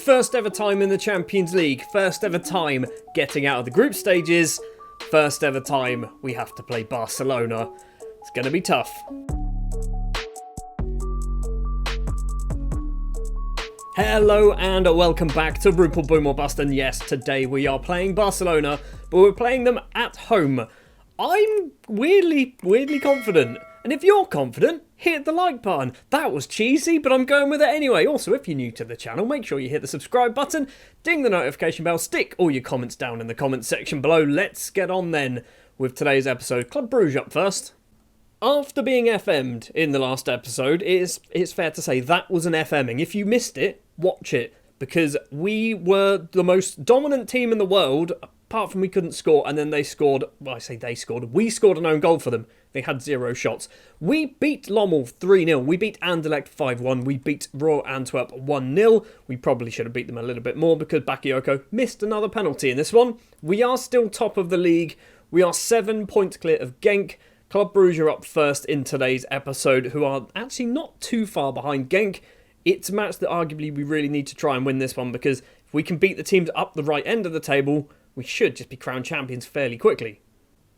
First ever time in the Champions League, first ever time getting out of the group stages, first ever time we have to play Barcelona. It's going to be tough. Hello and welcome back to Rupel Boom or Bust, and yes, today we are playing Barcelona, but we're playing them at home. I'm weirdly confident, and if you're confident, hit the like button. That was cheesy, but I'm going with it anyway. Also, if you're new to the channel, make sure you hit the subscribe button, ding the notification bell, stick all your comments down in the comments section below. Let's get on then with today's episode. Club Brugge up first. After being FM'd in the last episode, it's fair to say that was an FMing. If you missed it, watch it, because we were the most dominant team in the world, apart from we couldn't score, and then they scored, well, I say they scored, we scored an own goal for them. They had 0 shots. We beat Lommel 3-0. We beat Anderlecht 5-1. We beat Royal Antwerp 1-0. We probably should have beat them a little bit more because Bakayoko missed another penalty in this one. We are still top of the league. We are 7 points clear of Genk. Club Brugge are up first in today's episode, who are actually not too far behind Genk. It's a match that arguably we really need to try and win this one, because if we can beat the teams up the right end of the table, we should just be crowned champions fairly quickly.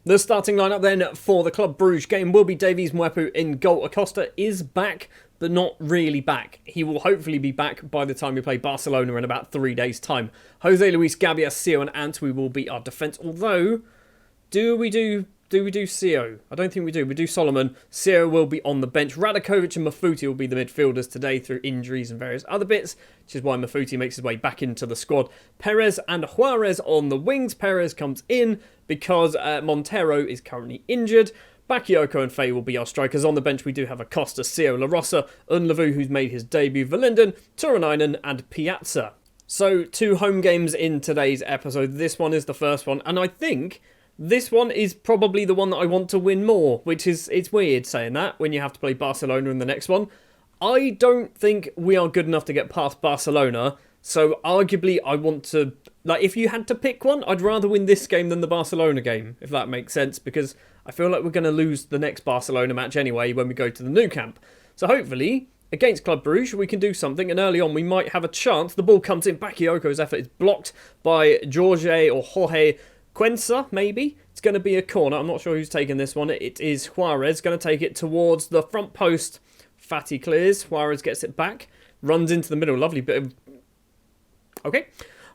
The starting lineup then for the Club Brugge game will be Davies Mwepu in goal. Acosta is back, but not really back. He will hopefully be back by the time we play Barcelona in about 3 days' time. Jose Luis, Gabia, Sio and Antwi will be our defence, although do we do Sio? I don't think we do. We do Solomon. Sio will be on the bench. Radakovic and Mafuti will be the midfielders today through injuries and various other bits, which is why Mafuti makes his way back into the squad. Perez and Juarez on the wings. Perez comes in because Montero is currently injured. Bakayoko and Faye will be our strikers. On the bench, we do have Acosta, Sio, La Rosa, Unlevu, who's made his debut, Verlinden, Turinainen, and Piazza. So, 2 home games in today's episode. This one is the first one, and I think this one is probably the one that I want to win more, which is, it's weird saying that when you have to play Barcelona in the next one. I don't think we are good enough to get past Barcelona, so arguably I want to, like, if you had to pick one, I'd rather win this game than the Barcelona game, if that makes sense, because I feel like we're going to lose the next Barcelona match anyway when we go to the Nou Camp. So hopefully, against Club Brugge, we can do something, and early on we might have a chance. The ball comes in, Bakayoko's effort is blocked by Jorge Quensa, maybe. It's going to be a corner. I'm not sure who's taking this one. It is Juarez going to take it towards the front post. Fatty clears. Juarez gets it back. Runs into the middle. Lovely bit of... Okay.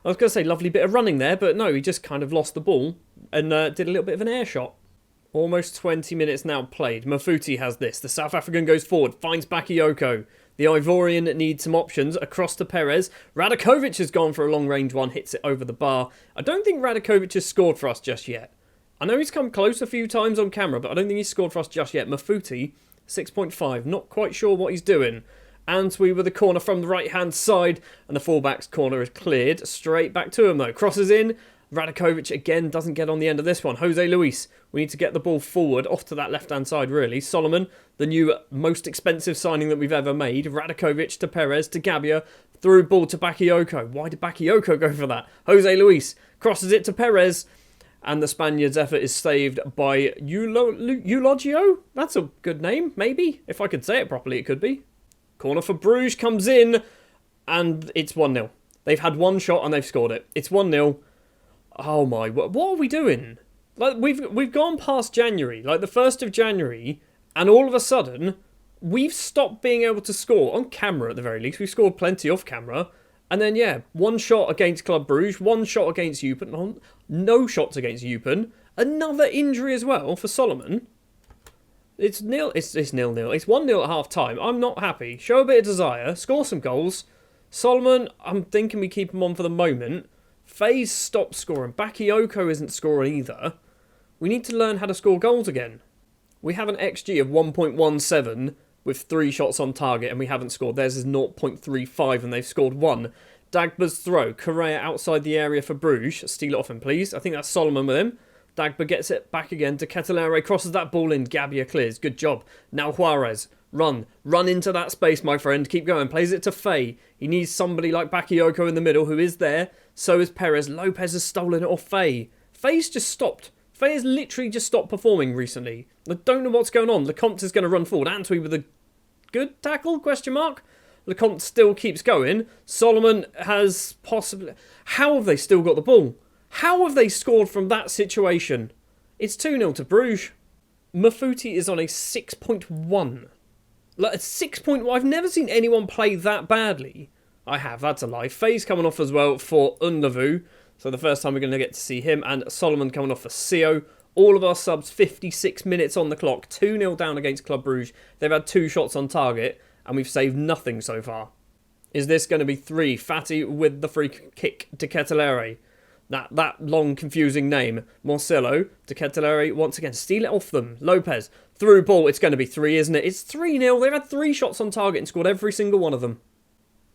I was going to say lovely bit of running there, but no, he just kind of lost the ball and did a little bit of an air shot. Almost 20 minutes now played. Mafuti has this. The South African goes forward. Finds Bakayoko. The Ivorian needs some options. Across to Perez. Radakovic has gone for a long-range one. Hits it over the bar. I don't think Radakovic has scored for us just yet. I know he's come close a few times on camera, but I don't think he's scored for us just yet. Mafuti, 6.5. Not quite sure what he's doing. Antwi with a corner from the right-hand side. And the fullback's corner is cleared. Straight back to him, though. Crosses in. Radakovic again doesn't get on the end of this one. Jose Luis, we need to get the ball forward, off to that left-hand side, really. Solomon, the new most expensive signing that we've ever made. Radakovic to Perez to Gabia, through ball to Bakayoko. Why did Bakayoko go for that? Jose Luis crosses it to Perez, and the Spaniard's effort is saved by Eulogio? That's a good name, maybe? If I could say it properly, it could be. Corner for Bruges comes in, and it's 1-0. They've had one shot and they've scored it. It's 1-0. Oh my, what are we doing? Like, we've gone past January, like the 1st of January, and all of a sudden, we've stopped being able to score, on camera at the very least. We've scored plenty off camera, and then, yeah, 1 shot against Club Brugge, 1 shot against Eupen, no shots against Eupen, another injury as well for Solomon. It's 0-0. It's 1-0 at half-time. I'm not happy. Show a bit of desire, score some goals. Solomon, I'm thinking we keep him on for the moment. Faye's stopped scoring. Bakayoko isn't scoring either. We need to learn how to score goals again. We have an XG of 1.17 with 3 shots on target, and we haven't scored. Theirs is 0.35 and they've scored 1. Dagba's throw. Correa outside the area for Bruges. Steal it off him, please. I think that's Solomon with him. Dagba gets it back again to Ketelare. Crosses that ball in. Gabia clears. Good job. Now Juarez. Run into that space, my friend. Keep going. Plays it to Faye. He needs somebody like Bakayoko in the middle, who is there. So is Perez. Lopez has stolen it off Faye. Faye's just stopped. Faye has literally just stopped performing recently. I don't know what's going on. Lecomte is going to run forward. Antwi with a good tackle, question mark. Lecomte still keeps going. Solomon has possibly... How have they still got the ball? How have they scored from that situation? It's 2-0 to Bruges. Mafuti is on a 6.1. Like a 6.1. I've never seen anyone play that badly. I have, that's a lie. Faye's coming off as well for Unlevu. So the first time we're going to get to see him. And Solomon coming off for CO. All of our subs, 56 minutes on the clock. 2-0 down against Club Brugge. They've had 2 shots on target. And we've saved nothing so far. Is this going to be 3? Fatty with the free kick to Capitulate. That long, confusing name. Marcelo to Capitulate. Once again, steal it off them. Lopez. Through ball. It's going to be 3, isn't it? It's 3-0. They've had 3 shots on target and scored every single one of them.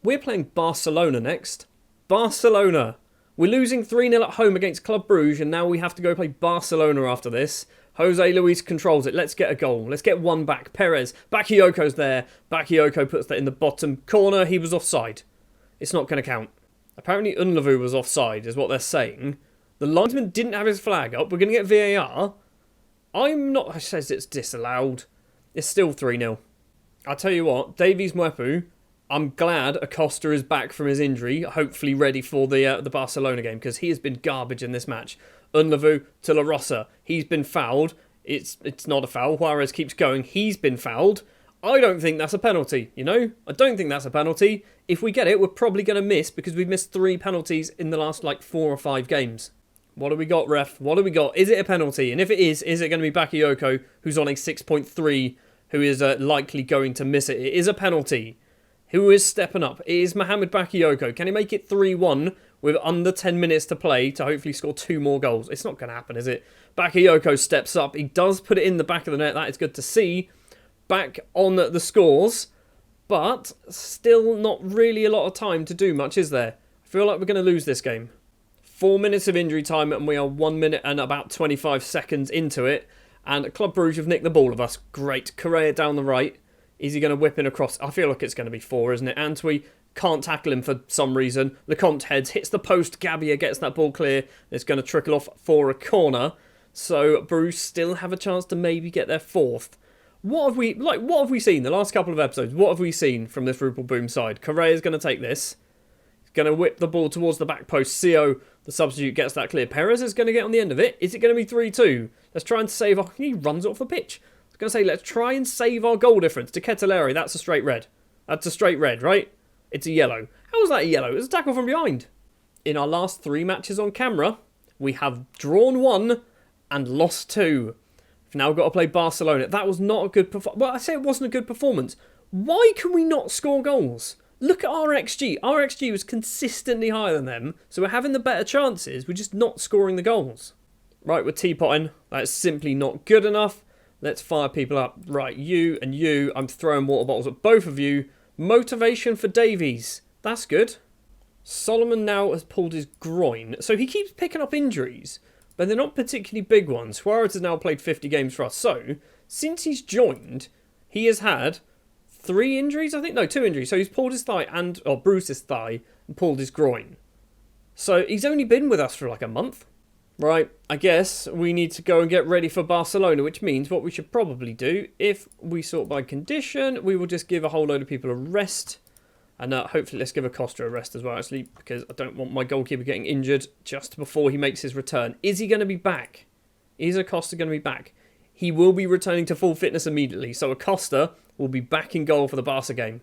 We're playing Barcelona next. Barcelona. We're losing 3-0 at home against Club Brugge, and now we have to go play Barcelona after this. Jose Luis controls it. Let's get a goal. Let's get one back. Perez. Bakayoko's there. Bakayoko puts that in the bottom corner. He was offside. It's not going to count. Apparently Unlevu was offside, is what they're saying. The linesman didn't have his flag up. We're going to get VAR. I'm not... It says it's disallowed. It's still 3-0. I'll tell you what. Davies Mwepu... I'm glad Acosta is back from his injury, hopefully ready for the Barcelona game, because he has been garbage in this match. Unlevu to La Rosa. He's been fouled. It's not a foul. Juarez keeps going. He's been fouled. I don't think that's a penalty, you know? I don't think that's a penalty. If we get it, we're probably going to miss, because we've missed 3 penalties in the last, 4 or 5 games. What do we got, ref? What do we got? Is it a penalty? And if it is it going to be Bakayoko, who's on a 6.3, who is likely going to miss it? It is a penalty. Who is stepping up? It is Mohamed Bakayoko. Can he make it 3-1 with under 10 minutes to play to hopefully score 2 more goals? It's not going to happen, is it? Bakayoko steps up. He does put it in the back of the net. That is good to see. Back on the scores. But still not really a lot of time to do much, is there? I feel like we're going to lose this game. 4 minutes of injury time and we are 1 minute and about 25 seconds into it. And Club Brugge have nicked the ball of us. Great. Correa down the right. Is he going to whip in across? I feel like it's going to be 4, isn't it? Antwi can't tackle him for some reason. Lecomte heads, hits the post. Gabbia gets that ball clear. It's going to trickle off for a corner. So Bruges still have a chance to maybe get their 4th. What have we seen the last couple of episodes? What have we seen from this Rupel Boom side? Correa's going to take this. He's going to whip the ball towards the back post. CO, the substitute, gets that clear. Perez is going to get on the end of it. Is it going to be 3-2? Let's try and save. He runs off the pitch. I was going to say, let's try and save our goal difference. To Capitulate, that's a straight red. That's a straight red, right? It's a yellow. How was that a yellow? It was a tackle from behind. In our last 3 matches on camera, we have drawn 1 and lost 2. We've now got to play Barcelona. That was not a good performance. Well, I say it wasn't a good performance. Why can we not score goals? Look at our XG. Our XG was consistently higher than them, so we're having the better chances. We're just not scoring the goals. Right, we're teapotting. That's simply not good enough. Let's fire people up. Right, you and you. I'm throwing water bottles at both of you. Motivation for Davies. That's good. Solomon now has pulled his groin. So he keeps picking up injuries, but they're not particularly big ones. Juarez has now played 50 games for us. So, since he's joined, he has had 3 injuries, I think. No, 2 injuries. So he's pulled his thigh or bruised his thigh and pulled his groin. So he's only been with us for like a month. Right, I guess we need to go and get ready for Barcelona, which means what we should probably do, if we sort by condition, we will just give a whole load of people a rest. And hopefully let's give Acosta a rest as well, actually, because I don't want my goalkeeper getting injured just before he makes his return. Is he going to be back? Is Acosta going to be back? He will be returning to full fitness immediately, so Acosta will be back in goal for the Barca game.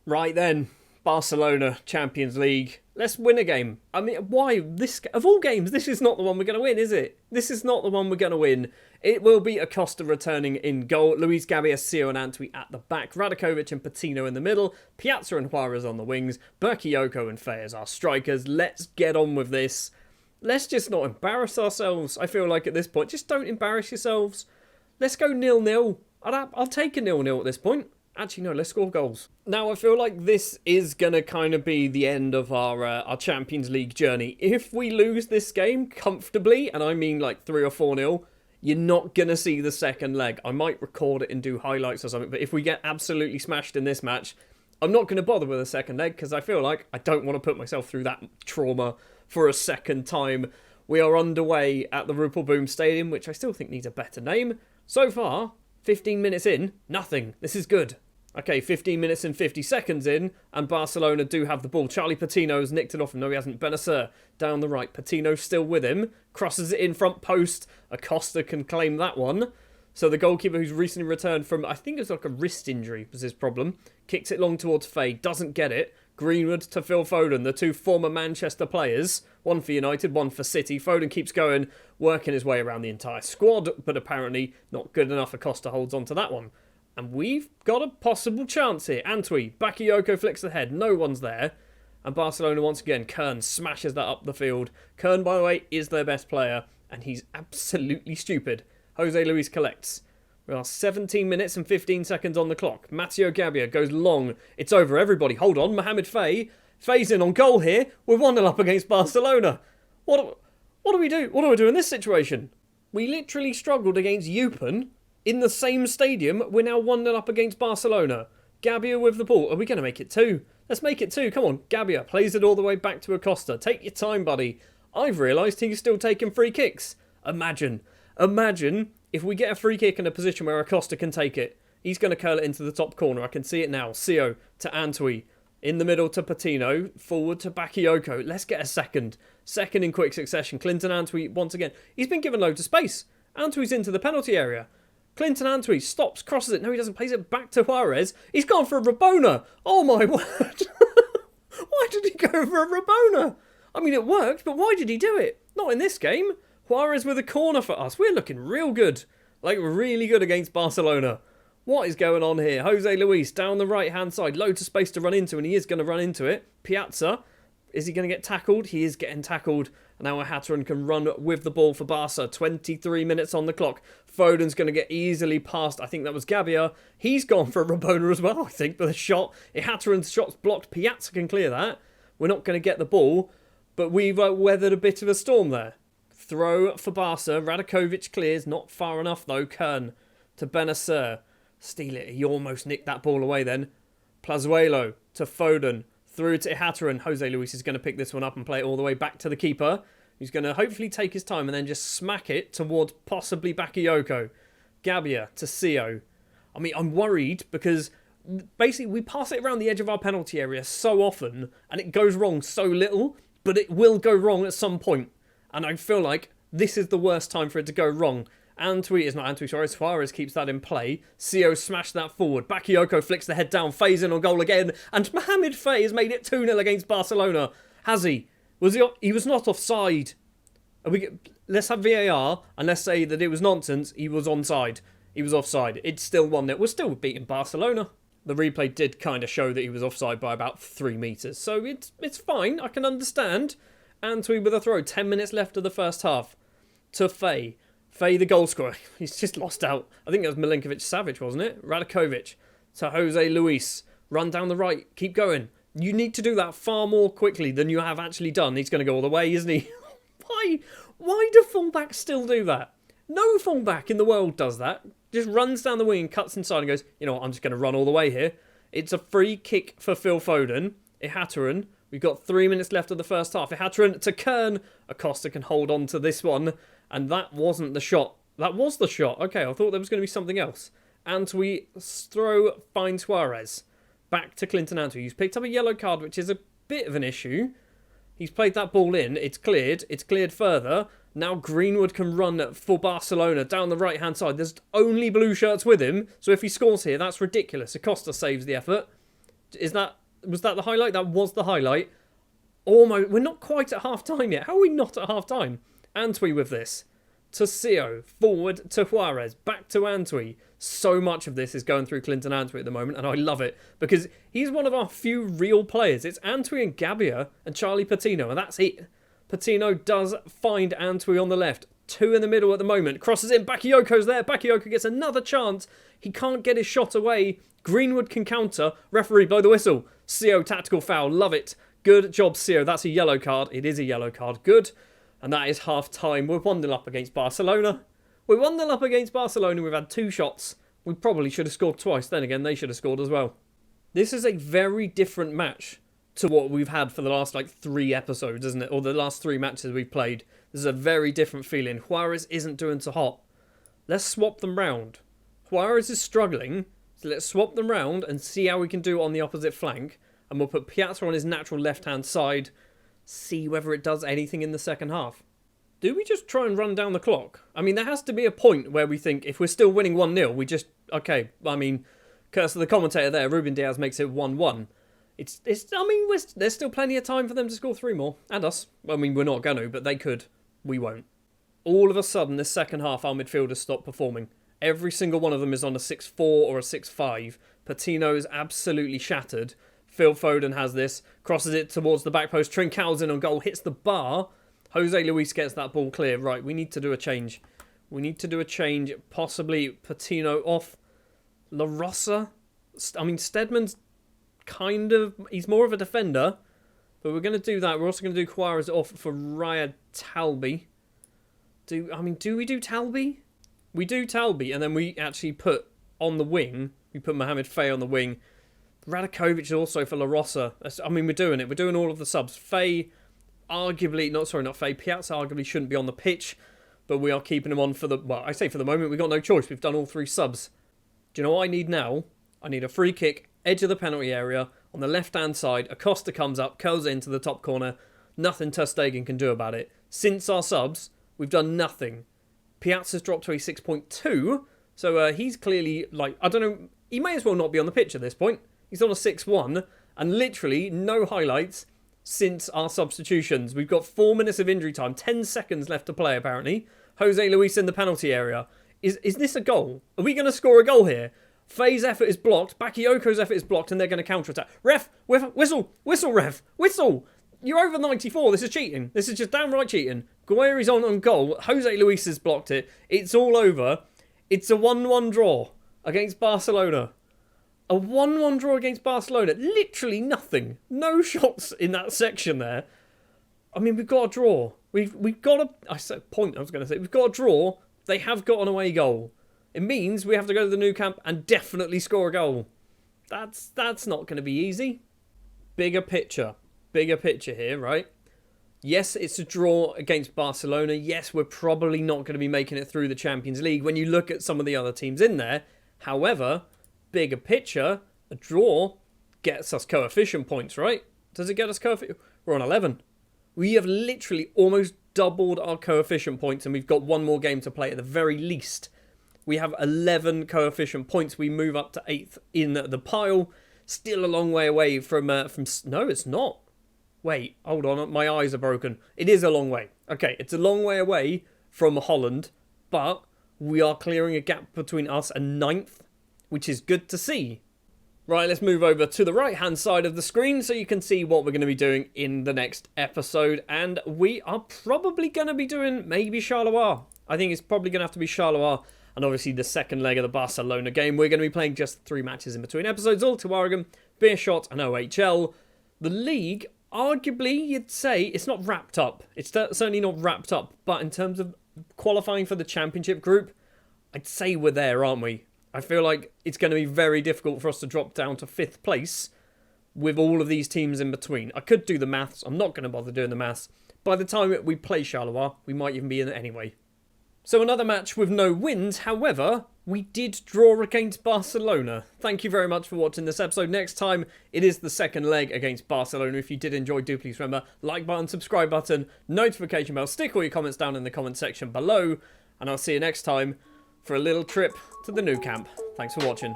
Right then, Barcelona, Champions League. Let's win a game. I mean, why? Of all games, this is not the one we're going to win, is it? This is not the one we're going to win. It will be Acosta returning in goal. Luis Gabbia, CEO and Antwi at the back. Radakovic and Patino in the middle. Piazza and Juarez on the wings. Bakayoko and Faye as our strikers. Let's get on with this. Let's just not embarrass ourselves, I feel like, at this point. Just don't embarrass yourselves. Let's go 0-0. I'll take a 0-0 at this point. Actually, no, let's score goals. Now, I feel like this is going to kind of be the end of our Champions League journey. If we lose this game comfortably, and I mean like 3 or 4-0, you're not going to see the second leg. I might record it and do highlights or something, but if we get absolutely smashed in this match, I'm not going to bother with a second leg because I feel like I don't want to put myself through that trauma for a second time. We are underway at the Rupel Boom Stadium, which I still think needs a better name. So far, 15 minutes in, nothing. This is good. Okay, 15 minutes and 50 seconds in, and Barcelona do have the ball. Charlie Patino's nicked it off him. No, he hasn't. Benacer down the right. Patino's still with him. Crosses it in front post. Acosta can claim that one. So the goalkeeper who's recently returned from, I think it was like a wrist injury was his problem. Kicks it long towards Faye. Doesn't get it. Greenwood to Phil Foden, the two former Manchester players. One for United, one for City. Foden keeps going, working his way around the entire squad, but apparently not good enough. Acosta holds on to that one. And we've got a possible chance here. Antwi, Bakayoko flicks the head. No one's there. And Barcelona once again. Kern smashes that up the field. Kern, by the way, is their best player. And he's absolutely stupid. Jose Luis collects. We are 17 minutes and 15 seconds on the clock. Matteo Gabbia goes long. It's over. Everybody, hold on. Mohamed Faye. Faye's in on goal here. We're 1-0 up against Barcelona. What do we do? What do we do in this situation? We literally struggled against Eupen. In the same stadium, we're now 1-0 up against Barcelona. Gabbia with the ball. Are we going to make it 2? Let's make it 2. Come on. Gabbia plays it all the way back to Acosta. Take your time, buddy. I've realised he's still taking free kicks. Imagine if we get a free kick in a position where Acosta can take it. He's going to curl it into the top corner. I can see it now. Sio to Antwi. In the middle to Patino. Forward to Bakayoko. Let's get a second. Second in quick succession. Clinton Antwi once again. He's been given loads of space. Antwi's into the penalty area. Clinton Antwi stops, crosses it. No, he doesn't. Plays it back to Juarez. He's gone for a Rabona. Oh, my word. Why did he go for a Rabona? I mean, it worked, but why did he do it? Not in this game. Juarez with a corner for us. We're looking real good. Like, really good against Barcelona. What is going on here? Jose Luis down the right-hand side. Loads of space to run into, and he is going to run into it. Piazza. Is he going to get tackled? He is getting tackled. Now Hatteran can run with the ball for Barca. 23 minutes on the clock. Foden's going to get easily past. I think that was Gabbia. He's gone for a Rabona as well, I think, but the shot. Hatteran's shot's blocked. Piazza can clear that. We're not going to get the ball, but we've weathered a bit of a storm there. Throw for Barca. Radakovic clears. Not far enough, though. Kern to Benacer. Steal it. He almost nicked that ball away then. Plazuelo to Foden. Through to Hatteran. Jose Luis is going to pick this one up and play it all the way back to the keeper, who's going to hopefully take his time and then just smack it towards possibly Bakayoko. Gabbia to Sio. I mean, I'm worried because basically we pass it around the edge of our penalty area so often and it goes wrong so little, but it will go wrong at some point. And I feel like this is the worst time for it to go wrong. Suarez keeps that in play. Sio smashed that forward. Bakayoko flicks the head down. Faye's in on goal again. And Mohamed Faye has made it 2-0 against Barcelona. Has he? He was not offside. Let's have VAR and let's say that it was nonsense. He was onside. He was offside. It's still 1-0. We're still beating Barcelona. The replay did kind of show that he was offside by about 3 metres. So it's fine. I can understand. Antwi with a throw. 10 minutes left of the first half. To Faye. Faye, the goal scorer. He's just lost out. I think it was Milinkovic-Savic, wasn't it? Radakovic to Jose Luis. Run down the right. Keep going. You need to do that far more quickly than you have actually done. He's going to go all the way, isn't he? Why do fullbacks still do that? No fullback in the world does that. Just runs down the wing and cuts inside and goes, you know what, I'm just going to run all the way here. It's a free kick for Phil Foden. Hatteran. We've got 3 minutes left of the first half. Hatteran to Kern. Acosta can hold on to this one. And that wasn't the shot. That was the shot. Okay, I thought there was going to be something else. Antwi throw finds Suarez. Back to Clinton Antwi. He's picked up a yellow card, which is a bit of an issue. He's played that ball in. It's cleared. It's cleared further. Now Greenwood can run for Barcelona down the right-hand side. There's only blue shirts with him. So if he scores here, that's ridiculous. Acosta saves the effort. Was that the highlight? That was the highlight. Almost. We're not quite at half-time yet. How are we not at half-time? Antwi with this. To Sio. Forward to Juarez. Back to Antwi. So much of this is going through Clinton Antwi at the moment, and I love it because he's one of our few real players. It's Antwi and Gabbia and Charlie Patino, and that's it. Patino does find Antwi on the left. 2 in the middle at the moment. Crosses in. Bakayoko's there. Bakayoko gets another chance. He can't get his shot away. Greenwood can counter. Referee, blow the whistle. Sio, tactical foul. Love it. Good job, Sio. That's a yellow card. It is a yellow card. Good. And that is half-time. We're 1-0 up against Barcelona. We're 1-0 up against Barcelona. We've had 2 shots. We probably should have scored twice. Then again, they should have scored as well. This is a very different match to what we've had for the last 3 episodes, isn't it? Or the last 3 matches we've played. This is a very different feeling. Juarez isn't doing so hot. Let's swap them round. Juarez is struggling. So let's swap them round and see how we can do on the opposite flank. And we'll put Piazza on his natural left-hand side. See whether it does anything in the second half. Do we just try and run down the clock? I mean, there has to be a point where we think if we're still winning 1-0, we just... Okay, I mean, curse of the commentator there, Ruben Diaz makes it 1-1. There's still plenty of time for them to score 3 more. And us. I mean, we're not going to, but they could. We won't. All of a sudden, this second half, our midfielders stop performing. Every single one of them is on a 6-4 or a 6-5. Patino is absolutely shattered. Phil Foden has this, crosses it towards the back post. Trincão's in on goal, hits the bar. Jose Luis gets that ball clear. Right, we need to do a change. Possibly Patino off. La Rosa. I mean, Stedman's kind of... He's more of a defender. But we're going to do that. We're also going to do Juarez off for Raya Talbi. Do we do Talbi? We do Talbi, and then we actually put on the wing. We put Mohamed Faye on the wing. Radakovic also for La Rosa. I mean, we're doing it. We're doing all of the subs. Faye, arguably... not Faye. Piazza arguably shouldn't be on the pitch. But we are keeping him on for the... Well, I say for the moment, we've got no choice. We've done all 3 subs. Do you know what I need now? I need a free kick, edge of the penalty area, on the left-hand side. Acosta comes up, curls it into the top corner. Nothing Ter Stegen can do about it. Since our subs, we've done nothing. Piazza's dropped to a 6.2. So he's clearly, like... I don't know... He may as well not be on the pitch at this point. He's on a 6-1, and literally no highlights since our substitutions. We've got 4 minutes of injury time, 10 seconds left to play, apparently. Jose Luis in the penalty area. Is this a goal? Are we going to score a goal here? Faye's effort is blocked, Bakayoko's effort is blocked, and they're going to counter-attack. Ref! Whistle! Whistle, ref! Whistle! You're over 94, this is cheating. This is just downright cheating. Guerri's on goal, Jose Luis has blocked it. It's all over. It's a 1-1 draw against Barcelona. A 1-1 draw against Barcelona. Literally nothing. No shots in that section there. I mean, we've got a draw. We've got a... I was going to say. We've got a draw. They have got an away goal. It means we have to go to the Nou Camp and definitely score a goal. That's not going to be easy. Bigger picture. Bigger picture here, right? Yes, it's a draw against Barcelona. Yes, we're probably not going to be making it through the Champions League when you look at some of the other teams in there. However... bigger picture, a draw gets us coefficient points, right? Does it get us coefficient? We're on 11. We have literally almost doubled our coefficient points, and we've got 1 more game to play at the very least. We have 11 coefficient points. We move up to 8th in the pile. Still a long way away from... No, it's not. Wait, hold on. My eyes are broken. It is a long way. Okay, it's a long way away from Holland, but we are clearing a gap between us and 9th. Which is good to see. Right, let's move over to the right-hand side of the screen so you can see what we're going to be doing in the next episode. And we are probably going to be doing maybe Charleroi. I think it's probably going to have to be Charleroi. And obviously the second leg of the Barcelona game. We're going to be playing just 3 matches in between episodes. All to Oregon, Beerschot and OHL. The league, arguably, you'd say, it's not wrapped up. It's certainly not wrapped up. But in terms of qualifying for the championship group, I'd say we're there, aren't we? I feel like it's going to be very difficult for us to drop down to 5th place with all of these teams in between. I could do the maths. I'm not going to bother doing the maths. By the time we play Charleroi, we might even be in it anyway. So another match with no wins. However, we did draw against Barcelona. Thank you very much for watching this episode. Next time, it is the second leg against Barcelona. If you did enjoy, do please remember, like button, subscribe button, notification bell. Stick all your comments down in the comment section below. And I'll see you next time for a little trip to the Nou Camp. Thanks for watching.